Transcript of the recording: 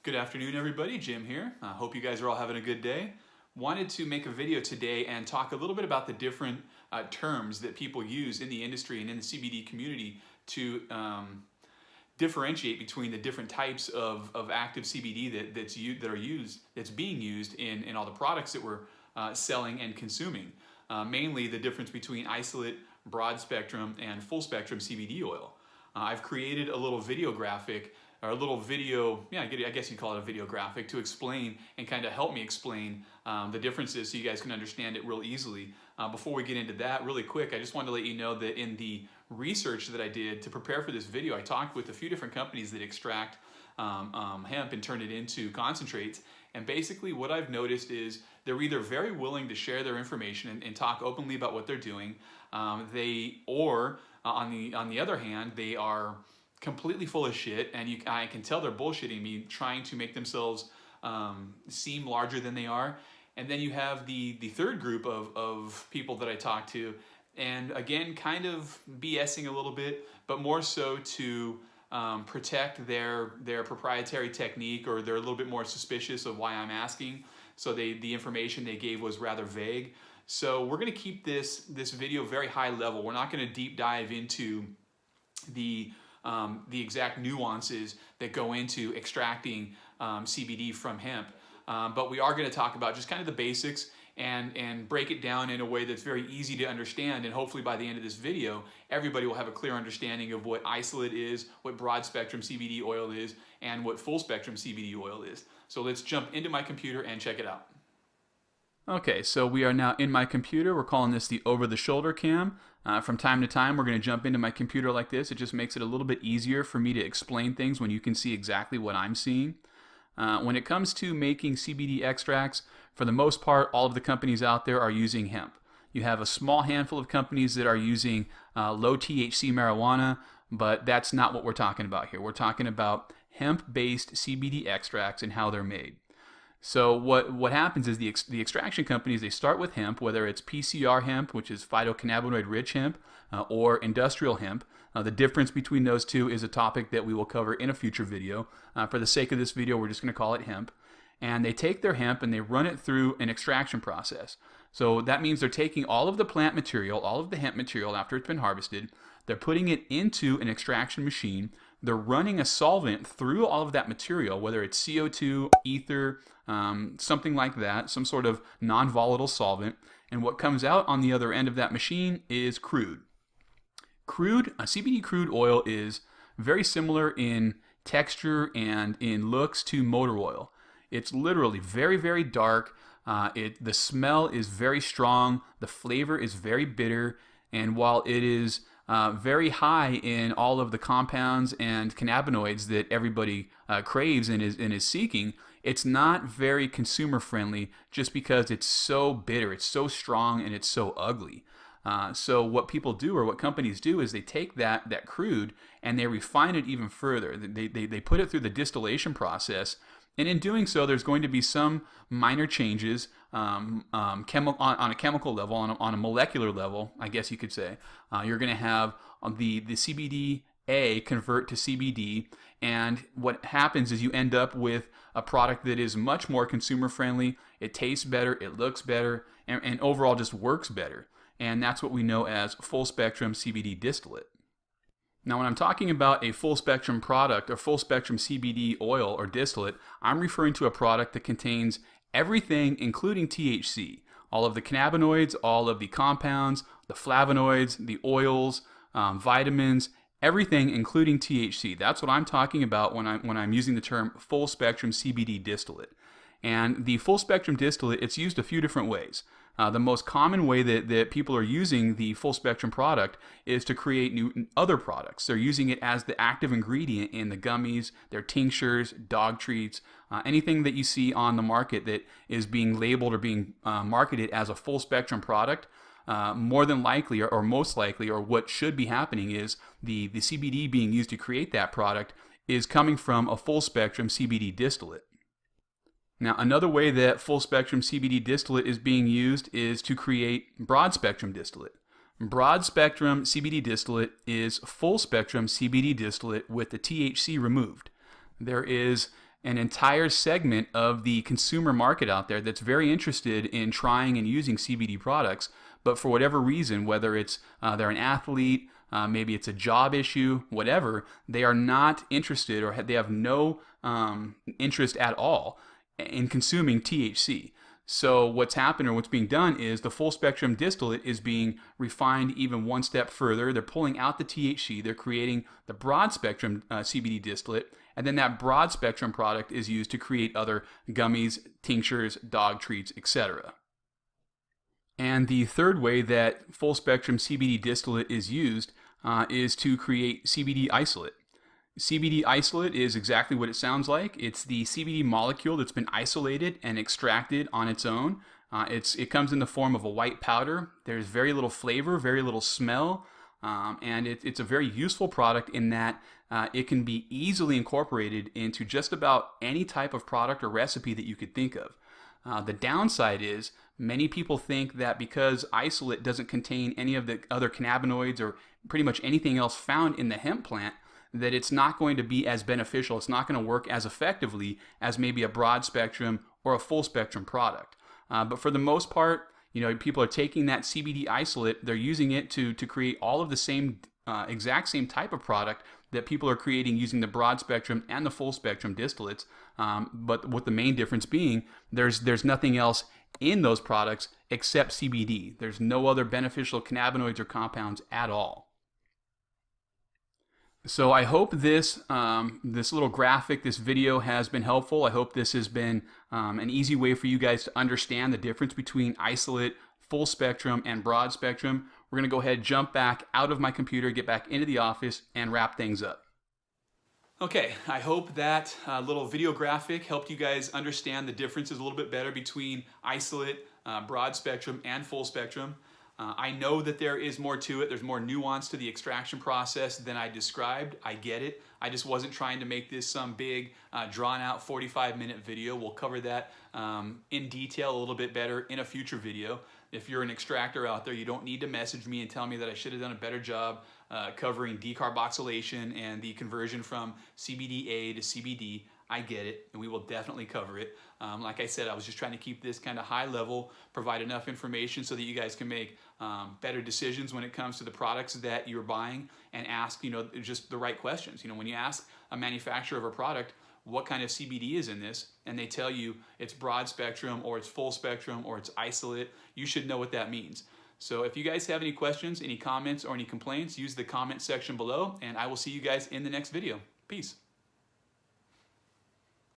Good afternoon, everybody. Jim here. Hope you guys are all having a good day. Wanted to make a video today and talk a little bit about the different terms that people use in the industry and in the CBD community to differentiate between the different types of active CBD that's being used in all the products that we're selling and consuming. Mainly the difference between isolate, broad spectrum, and full spectrum CBD oil. I've created a little video graphic, or a little video, I guess you'd call it a video graphic, to explain and kind of help me explain the differences so you guys can understand it real easily. Before we get into that, really quick, I just wanted to let you know that in the research that I did to prepare for this video, I talked with a few different companies that extract hemp and turn it into concentrates. And basically what I've noticed is they're either very willing to share their information and talk openly about what they're doing, on the other hand, they are completely full of shit, and I can tell they're bullshitting me, trying to make themselves seem larger than they are. And then you have the third group of people that I talk to, and again, kind of BSing a little bit, but more so to protect their proprietary technique, or they're a little bit more suspicious of why I'm asking. So the information they gave was rather vague. So we're going to keep this video very high level. We're not going to deep dive into the exact nuances that go into extracting CBD from hemp. But we are going to talk about just kind of the basics and break it down in a way that's very easy to understand. And hopefully by the end of this video, everybody will have a clear understanding of what isolate is, what broad spectrum CBD oil is, and what full spectrum CBD oil is. So let's jump into my computer and check it out. Okay, so we are now in my computer. We're calling this the over-the-shoulder cam. From time to time, we're going to jump into my computer like this. It just makes it a little bit easier for me to explain things when you can see exactly what I'm seeing. When it comes to making CBD extracts, for the most part, all of the companies out there are using hemp. You have a small handful of companies that are using low THC marijuana, but that's not what we're talking about here. We're talking about hemp-based CBD extracts and how they're made. So what happens is the extraction companies, they start with hemp, whether it's PCR hemp, which is phytocannabinoid-rich hemp, or industrial hemp. The difference between those two is a topic that we will cover in a future video. For the sake of this video, we're just going to call it hemp. And they take their hemp and they run it through an extraction process. So that means they're taking all of the plant material, all of the hemp material after it's been harvested, they're putting it into an extraction machine, they're running a solvent through all of that material, whether it's CO2, ether, something like that, some sort of non-volatile solvent, and what comes out on the other end of that machine is crude. CBD crude oil is very similar in texture and in looks to motor oil. It's literally very, very dark. The smell is very strong. The flavor is very bitter. And while it is very high in all of the compounds and cannabinoids that everybody craves and is seeking, it's not very consumer friendly just because it's so bitter, it's so strong, and it's so ugly. So what people do, or what companies do, is they take that crude and they refine it even further. They put it through the distillation process, and in doing so, there's going to be some minor changes on a chemical level, on a molecular level, I guess you could say. You're going to have the CBD-A convert to CBD, and what happens is you end up with a product that is much more consumer friendly. It tastes better, it looks better, and overall just works better. And that's what we know as full spectrum CBD distillate. Now, when I'm talking about a full spectrum product or full spectrum CBD oil or distillate, I'm referring to a product that contains everything including THC. All of the cannabinoids, all of the compounds, the flavonoids, the oils, vitamins, everything including THC. That's what I'm talking about when I'm using the term full spectrum CBD distillate. And the full spectrum distillate, it's used a few different ways. The most common way that people are using the full spectrum product is to create other products. They're using it as the active ingredient in the gummies, their tinctures, dog treats, anything that you see on the market that is being labeled or being marketed as a full spectrum product. More than likely, or most likely, or what should be happening is the CBD being used to create that product is coming from a full spectrum CBD distillate. Now, another way that full spectrum CBD distillate is being used is to create broad spectrum distillate. Broad spectrum CBD distillate is full spectrum CBD distillate with the THC removed. There is an entire segment of the consumer market out there that's very interested in trying and using CBD products, but for whatever reason, whether it's they're an athlete, maybe it's a job issue, whatever, they are not interested or they have no interest at all in consuming THC. So what's happened or what's being done is the full spectrum distillate is being refined even one step further. They're pulling out the THC, they're creating the broad spectrum CBD distillate, and then that broad spectrum product is used to create other gummies, tinctures, dog treats, etc. And the third way that full spectrum CBD distillate is used is to create CBD isolate. CBD isolate is exactly what it sounds like. It's the CBD molecule that's been isolated and extracted on its own. It comes in the form of a white powder. There's very little flavor, very little smell, and it's a very useful product in that it can be easily incorporated into just about any type of product or recipe that you could think of. The downside is many people think that because isolate doesn't contain any of the other cannabinoids or pretty much anything else found in the hemp plant, that it's not going to be as beneficial, it's not going to work as effectively as maybe a broad spectrum or a full spectrum product. But for the most part, people are taking that CBD isolate, they're using it to create all of the same, exact same type of product that people are creating using the broad spectrum and the full spectrum distillates. But with the main difference being, there's nothing else in those products except CBD. There's no other beneficial cannabinoids or compounds at all. So I hope this little graphic, this video has been helpful. I hope this has been an easy way for you guys to understand the difference between isolate, full spectrum, and broad spectrum. We're going to go ahead, jump back out of my computer, get back into the office, and wrap things up. Okay, I hope that little video graphic helped you guys understand the differences a little bit better between isolate, broad spectrum, and full spectrum. I know that there is more to it. There's more nuance to the extraction process than I described. I get it. I just wasn't trying to make this some big, drawn-out 45-minute video. We'll cover that in detail a little bit better in a future video. If you're an extractor out there, you don't need to message me and tell me that I should have done a better job covering decarboxylation and the conversion from CBDA to CBD. I get it, and we will definitely cover it. Like I said, I was just trying to keep this kind of high level, provide enough information so that you guys can make better decisions when it comes to the products that you're buying, and ask, just the right questions. When you ask a manufacturer of a product, what kind of CBD is in this, and they tell you it's broad spectrum, or it's full spectrum, or it's isolate, you should know what that means. So if you guys have any questions, any comments, or any complaints, use the comment section below, and I will see you guys in the next video. Peace.